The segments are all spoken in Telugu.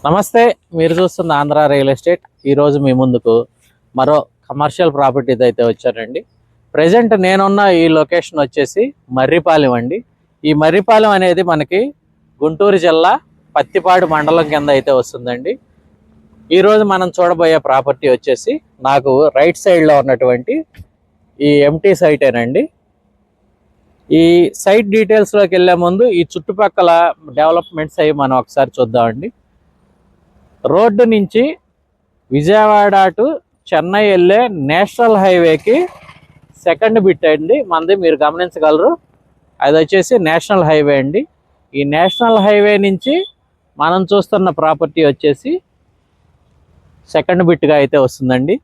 నమస్తే, మీరు చూస్తున్న ఆంధ్ర రియల్ ఎస్టేట్. ఈరోజు మీ ముందుకు మరో కమర్షియల్ ప్రాపర్టీతో అయితే వచ్చానండి. ప్రజెంట్ నేనున్న ఈ లొకేషన్ వచ్చేసి మర్రిపాలెం అండి. ఈ మర్రిపాలెం అనేది మనకి గుంటూరు జిల్లా పత్తిపాడు మండలం కింద అయితే వస్తుందండి. ఈరోజు మనం చూడబోయే ప్రాపర్టీ వచ్చేసి నాకు రైట్ సైడ్లో ఉన్నటువంటి ఈ ఎంటీ సైటేనండి. ఈ సైట్ డీటెయిల్స్లోకి వెళ్ళే ముందు ఈ చుట్టుపక్కల డెవలప్మెంట్స్ అవి మనం ఒకసారి చూద్దామండి. రోడ్డు నుంచి విజయవాడ టు చెన్నై వెళ్ళే నేషనల్ హైవేకి సెకండ్ బిట్ అండి మనది, మీరు గమనించగలరు. అది వచ్చేసి నేషనల్ హైవే అండి. ఈ నేషనల్ హైవే నుంచి మనం చూస్తున్న ప్రాపర్టీ వచ్చేసి సెకండ్ బిట్గా అయితే వస్తుందండి.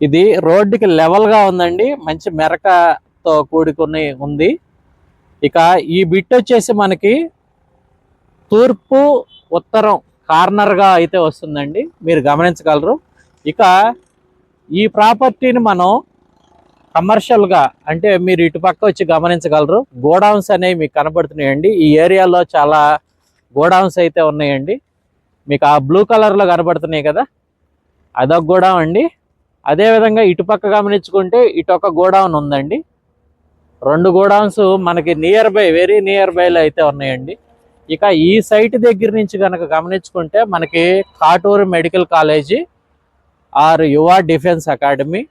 ఇది రోడ్డుకి లెవెల్గా ఉందండి, మంచి మెరకతో కూడుకుని ఉంది. ఇక ఈ బిట్ వచ్చేసి మనకి తూర్పు ఉత్తరం కార్నర్గా అయితే వస్తుందండి, మీరు గమనించగలరు. ఇక ఈ ప్రాపర్టీని మనం కమర్షియల్గా అంటే మీరు ఇటుపక్క వచ్చి గమనించగలరు. గోడౌన్స్ అనేవి మీకు కనబడుతున్నాయండి. ఈ ఏరియాలో చాలా గోడౌన్స్ అయితే ఉన్నాయండి. మీకు ఆ బ్లూ కలర్లో కనబడుతున్నాయి కదా, అదొక గోడౌన్ అండి. అదేవిధంగా ఇటుపక్క గమనించుకుంటే ఇటొక గోడౌన్ ఉందండి. రెండు గోడౌన్స్ మనకి నియర్ బై, వెరీ నియర్ బైలో అయితే ఉన్నాయండి. ఇక ఈ సైట్ దగ్గర నుంచి కనుక గమనించుకుంటే మనకి కాటూరు మెడికల్ కాలేజీ ఆర్ యువ డిఫెన్స్ అకాడమీ,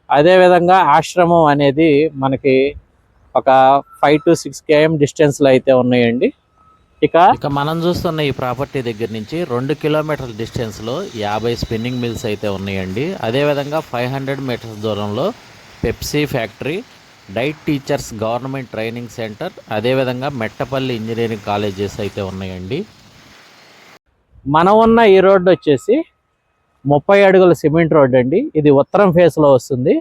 అదేవిధంగా ఆశ్రమం అనేది మనకి ఒక 5 to 6 km డిస్టెన్స్లో అయితే ఉన్నాయండి. ఇక మనం చూస్తున్న ఈ ప్రాపర్టీ దగ్గర నుంచి 2 కిలోమీటర్ల డిస్టెన్స్లో 50 స్పిన్నింగ్ మిల్స్ అయితే ఉన్నాయండి. అదేవిధంగా 500 మీటర్స్ దూరంలో Pepsi factory, diet teachers government training centre, అదేవిధంగా మెట్టపల్లి ఇంజనీరింగ్ కాలేజెస్ అయితే ఉన్నాయండి. మనం ఉన్న ఈ రోడ్డు వచ్చేసి 30 అడుగుల సిమెంట్ రోడ్డు అండి. ఇది ఉత్తరం ఫేస్లో వస్తుంది.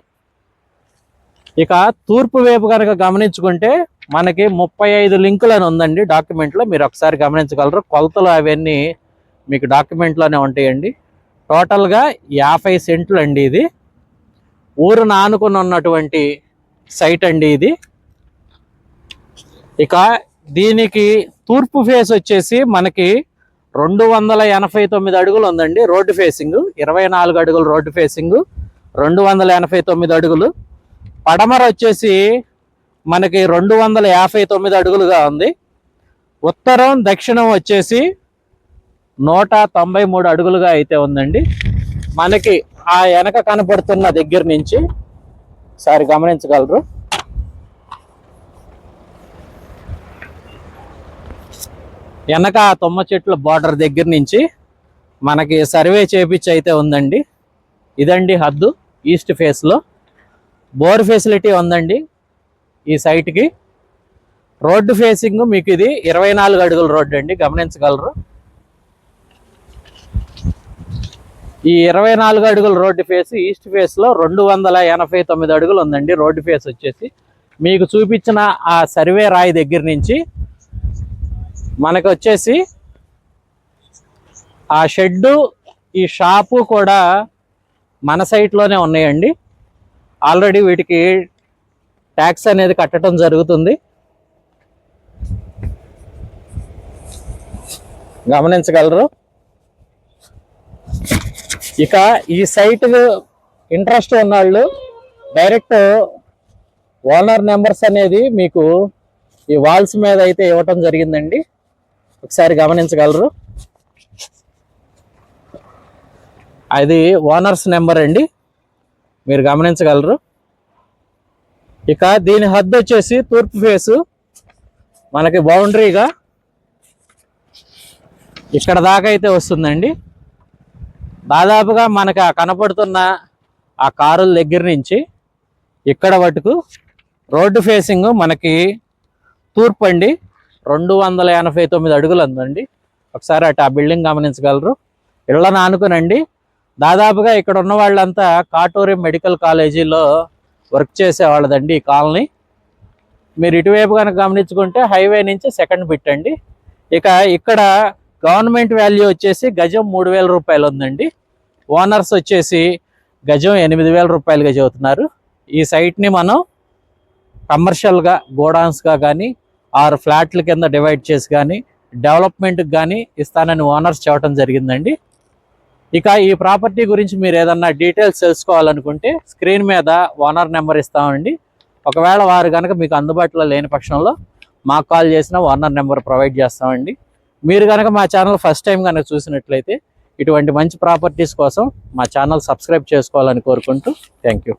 ఇక తూర్పు వైపు కనుక గమనించుకుంటే మనకి 35 లింకులు అని ఉందండి డాక్యుమెంట్లో, మీరు ఒకసారి గమనించగలరు. కొలతలు అవన్నీ మీకు డాక్యుమెంట్లోనే ఉంటాయండి. టోటల్గా 50 సెంట్లు అండి. ఇది ఊరు నానుకుని ఉన్నటువంటి సైట్ అండి ఇది. ఇక దీనికి తూర్పు ఫేస్ వచ్చేసి మనకి 289 అడుగులు ఉందండి రోడ్డు ఫేసింగ్. 24 అడుగులు రోడ్డు ఫేసింగ్, 289 అడుగులు. పడమర వచ్చేసి మనకి 259 అడుగులుగా ఉంది. ఉత్తరం దక్షిణం వచ్చేసి 193 అడుగులుగా అయితే ఉందండి. మనకి ఆ వెనక కనపడుతున్న దగ్గర నుంచి ఒకసారి గమనించగలరు. వెనక తుమ్మ చెట్ల బార్డర్ దగ్గర నుంచి మనకి సర్వే చేపించి అయితే ఉందండి. ఇదండి హద్దు. ఈస్ట్ ఫేస్లో బోర్ ఫెసిలిటీ ఉందండి ఈ సైట్కి. రోడ్డు ఫేసింగ్ మీకు ఇది 24 అడుగుల రోడ్డు అండి, గమనించగలరు. ఈ 24 అడుగుల రోడ్డు ఫేస్ ఈస్ట్ ఫేస్లో 289 అడుగులు ఉందండి రోడ్డు ఫేస్ వచ్చేసి. మీకు చూపించిన ఆ సర్వే రాయి దగ్గర నుంచి మనకు వచ్చేసి ఆ షెడ్డు, ఈ షాపు కూడా మన సైట్లోనే ఉన్నాయండి. ఆల్రెడీ వీటికి ట్యాక్స్ అనేది కట్టడం జరుగుతుంది, గమనించగలరు. ఇక ఈ సైట్ ఇంట్రెస్ట్ ఉన్నవాళ్ళు డైరెక్ట్ ఓనర్ నెంబర్స్ అనేది మీకు ఈ వాల్స్ మీద అయితే ఇవ్వటం జరిగిందండి, ఒకసారి గమనించగలరు. అది ఓనర్స్ నెంబర్ అండి, మీరు గమనించగలరు. ఇక దీని హద్దు వచ్చేసి తూర్పు ఫేసు మనకి బౌండరీగా ఇక్కడ దాకా అయితే వస్తుందండి. దాదాపుగా మనకు కనపడుతున్న ఆ కారుల దగ్గర నుంచి ఇక్కడ వరకు రోడ్డు ఫేసింగ్ మనకి తూర్పు అండి. 289 అడుగులు ఉందండి. ఒకసారి అటు ఆ బిల్డింగ్ గమనించగలరు. ఇళ్ళను ఆనుకునండి. దాదాపుగా ఇక్కడ ఉన్న వాళ్ళంతా కాటూరి మెడికల్ కాలేజీలో వర్క్ చేసేవాళ్ళదండి ఈ కాలనీ. మీరు ఇటువైపు కనుక గమనించుకుంటే హైవే నుంచి సెకండ్ బిట్ అండి. ఇక ఇక్కడ గవర్నమెంట్ వాల్యూ వచ్చేసి గజం 3000 రూపాయలు ఉందండి. ఓనర్స్ వచ్చేసి గజం 8000 రూపాయలుగా చెబుతున్నారు. ఈ సైట్ని మనం కమర్షియల్గా గోడౌన్స్గా కానీ ఆరు ఫ్లాట్ల కింద డివైడ్ చేసి కానీ డెవలప్మెంట్కి కానీ ఇస్తానని ఓనర్స్ చెప్పడం జరిగిందండి. ఇక ఈ ప్రాపర్టీ గురించి మీరు ఏదన్నా డీటెయిల్స్ తెలుసుకోవాలనుకుంటే స్క్రీన్ మీద ఓనర్ నెంబర్ ఇస్తామండి. ఒకవేళ వారు కనుక మీకు అందుబాటులో లేని పక్షంలో మాకు కాల్ చేసిన ఓనర్ నెంబర్ ప్రొవైడ్ చేస్తామండి. మీరు కనుక మా ఛానల్ ఫస్ట్ టైం కనుక చూసినట్లయితే ఇటువంటి మంచి ప్రాపర్టీస్ కోసం మా ఛానల్ సబ్స్క్రైబ్ చేసుకోవాలని కోరుకుంటూ థ్యాంక్ యూ.